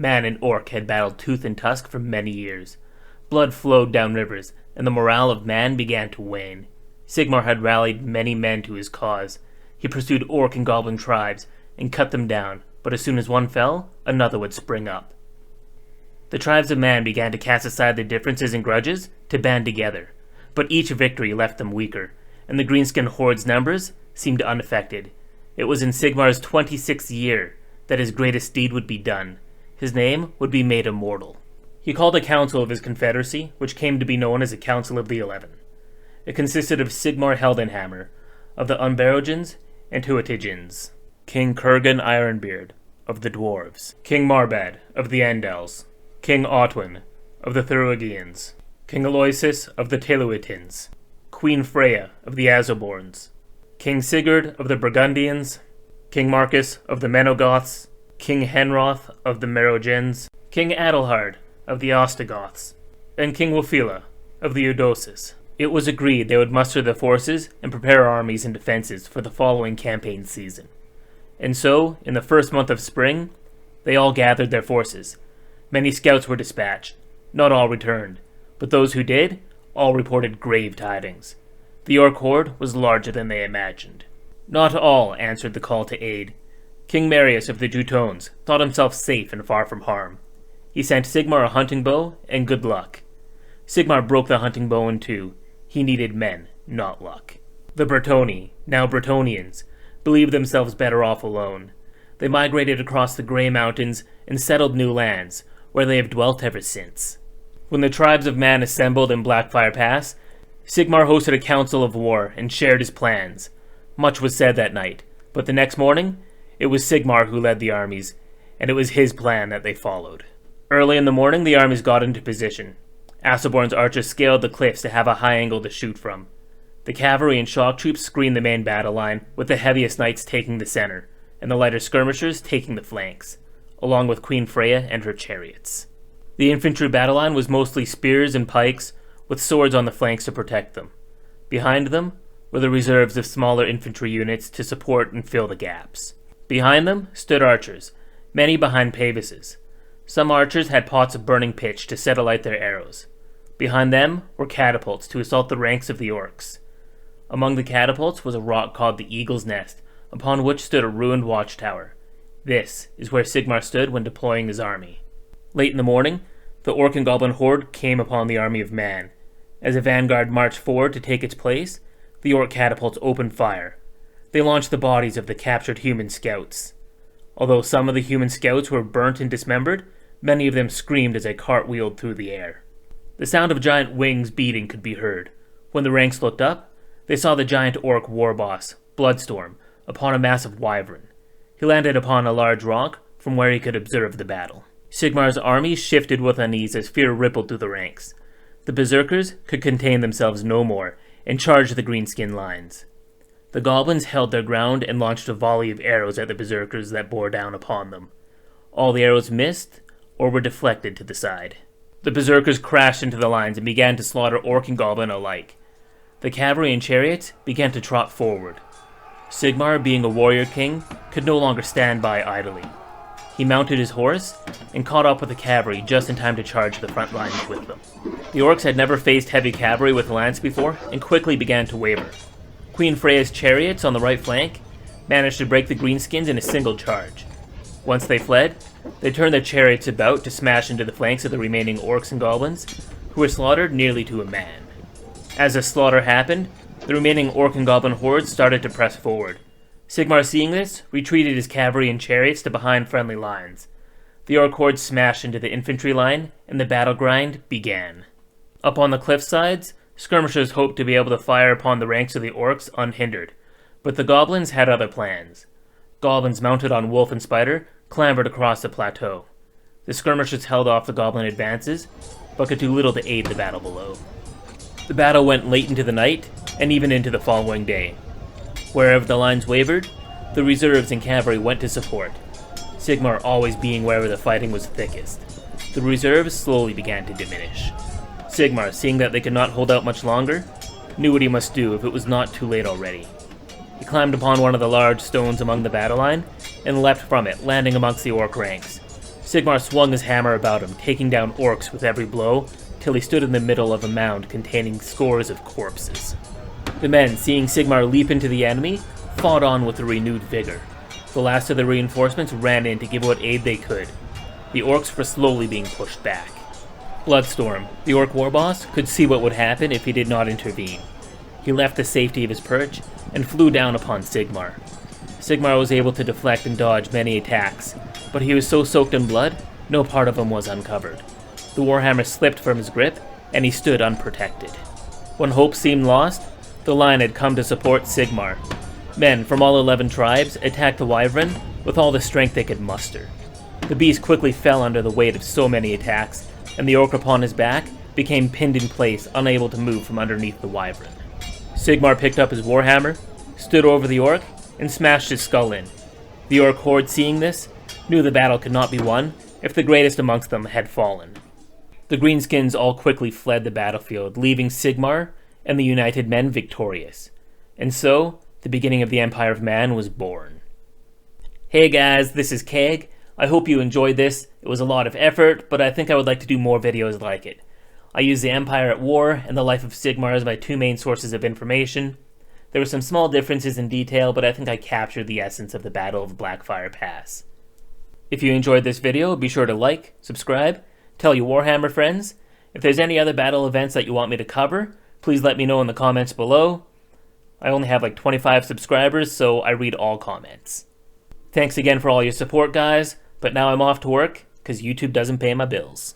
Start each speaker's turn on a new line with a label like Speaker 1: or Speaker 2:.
Speaker 1: Man and orc had battled tooth and tusk for many years. Blood flowed down rivers, and the morale of man began to wane. Sigmar had rallied many men to his cause. He pursued orc and goblin tribes, and cut them down, but as soon as one fell, another would spring up. The tribes of man began to cast aside their differences and grudges to band together, but each victory left them weaker, and the greenskin horde's numbers seemed unaffected. It was in Sigmar's 26th year that his greatest deed would be done. His name would be made immortal. He called a council of his confederacy, which came to be known as the Council of the 11. It consisted of Sigmar Heldenhammer, of the Unbarrogens and Tuatigins, King Kurgan Ironbeard, of the Dwarves, King Marbad, of the Andals, King Otwin, of the Thuringians, King Aloysius, of the Teluitins, Queen Freya, of the Azoborns, King Sigurd, of the Burgundians, King Marcus, of the Menogoths, King Henroth, of the Merogens, King Adelhard, of the Ostrogoths, and King Wulfila, of the Eudosis. It was agreed they would muster their forces and prepare armies and defenses for the following campaign season. And so, in the first month of spring, they all gathered their forces. Many scouts were dispatched. Not all returned, but those who did, all reported grave tidings. The orc horde was larger than they imagined. Not all answered the call to aid. King Marius of the Teutones thought himself safe and far from harm. He sent Sigmar a hunting bow and good luck. Sigmar broke the hunting bow in two. He needed men, not luck. The Bretoni, now Bretonians, believed themselves better off alone. They migrated across the Grey Mountains and settled new lands, where they have dwelt ever since. When the tribes of man assembled in Blackfire Pass, Sigmar hosted a council of war and shared his plans. Much was said that night, but the next morning, it was Sigmar who led the armies, and it was his plan that they followed. Early in the morning, the armies got into position. Asoborn's archers scaled the cliffs to have a high angle to shoot from. The cavalry and shock troops screened the main battle line, with the heaviest knights taking the center, and the lighter skirmishers taking the flanks, along with Queen Freya and her chariots. The infantry battle line was mostly spears and pikes, with swords on the flanks to protect them. Behind them were the reserves of smaller infantry units to support and fill the gaps. Behind them stood archers, many behind pavises. Some archers had pots of burning pitch to set alight their arrows. Behind them were catapults to assault the ranks of the orcs. Among the catapults was a rock called the Eagle's Nest, upon which stood a ruined watchtower. This is where Sigmar stood when deploying his army. Late in the morning, the orc and goblin horde came upon the army of man. As a vanguard marched forward to take its place, the orc catapults opened fire. They launched the bodies of the captured human scouts. Although some of the human scouts were burnt and dismembered, many of them screamed as they cartwheeled through the air. The sound of giant wings beating could be heard. When the ranks looked up, they saw the giant orc war boss, Bloodstorm, upon a massive wyvern. He landed upon a large rock from where he could observe the battle. Sigmar's army shifted with unease as fear rippled through the ranks. The berserkers could contain themselves no more and charged the greenskin lines. The goblins held their ground and launched a volley of arrows at the berserkers that bore down upon them. All the arrows missed or were deflected to the side. The berserkers crashed into the lines and began to slaughter orc and goblin alike. The cavalry and chariots began to trot forward. Sigmar, being a warrior king, could no longer stand by idly. He mounted his horse and caught up with the cavalry just in time to charge the front lines with them. The orcs had never faced heavy cavalry with a lance before and quickly began to waver. Queen Freya's chariots on the right flank managed to break the greenskins in a single charge. Once they fled, they turned their chariots about to smash into the flanks of the remaining orcs and goblins, who were slaughtered nearly to a man. As the slaughter happened, the remaining orc and goblin hordes started to press forward. Sigmar, seeing this, retreated his cavalry and chariots to behind friendly lines. The orc horde smashed into the infantry line, and the battle grind began. Up on the cliff sides, skirmishers hoped to be able to fire upon the ranks of the orcs unhindered, but the goblins had other plans. Goblins mounted on wolf and spider clambered across the plateau. The skirmishers held off the goblin advances, but could do little to aid the battle below. The battle went late into the night, and even into the following day. Wherever the lines wavered, the reserves and cavalry went to support, Sigmar always being wherever the fighting was thickest. The reserves slowly began to diminish. Sigmar, seeing that they could not hold out much longer, knew what he must do if it was not too late already. He climbed upon one of the large stones among the battle line, and leapt from it, landing amongst the orc ranks. Sigmar swung his hammer about him, taking down orcs with every blow, till he stood in the middle of a mound containing scores of corpses. The men, seeing Sigmar leap into the enemy, fought on with a renewed vigor. The last of the reinforcements ran in to give what aid they could. The orcs were slowly being pushed back. Bloodstorm, the orc warboss, could see what would happen if he did not intervene. He left the safety of his perch and flew down upon Sigmar. Sigmar was able to deflect and dodge many attacks, but he was so soaked in blood, no part of him was uncovered. The warhammer slipped from his grip, and he stood unprotected. When hope seemed lost, the lion had come to support Sigmar. Men from all 11 tribes attacked the wyvern with all the strength they could muster. The beast quickly fell under the weight of so many attacks, and the orc upon his back became pinned in place, unable to move from underneath the wyvern. Sigmar picked up his warhammer, stood over the orc, and smashed his skull in. The orc horde, seeing this, knew the battle could not be won if the greatest amongst them had fallen. The greenskins all quickly fled the battlefield, leaving Sigmar and the united men victorious. And so, the beginning of the Empire of Man was born. Hey guys, this is Keg. I hope you enjoyed this. It was a lot of effort, but I think I would like to do more videos like it. I use the Empire at War and the life of Sigmar as my two main sources of information. There were some small differences in detail, but I think I captured the essence of the Battle of Blackfire Pass. If you enjoyed this video, be sure to like, subscribe, tell your Warhammer friends. If there's any other battle events that you want me to cover, please let me know in the comments below. I only have like 25 subscribers, so I read all comments. Thanks again for all your support, guys, but now I'm off to work, because YouTube doesn't pay my bills.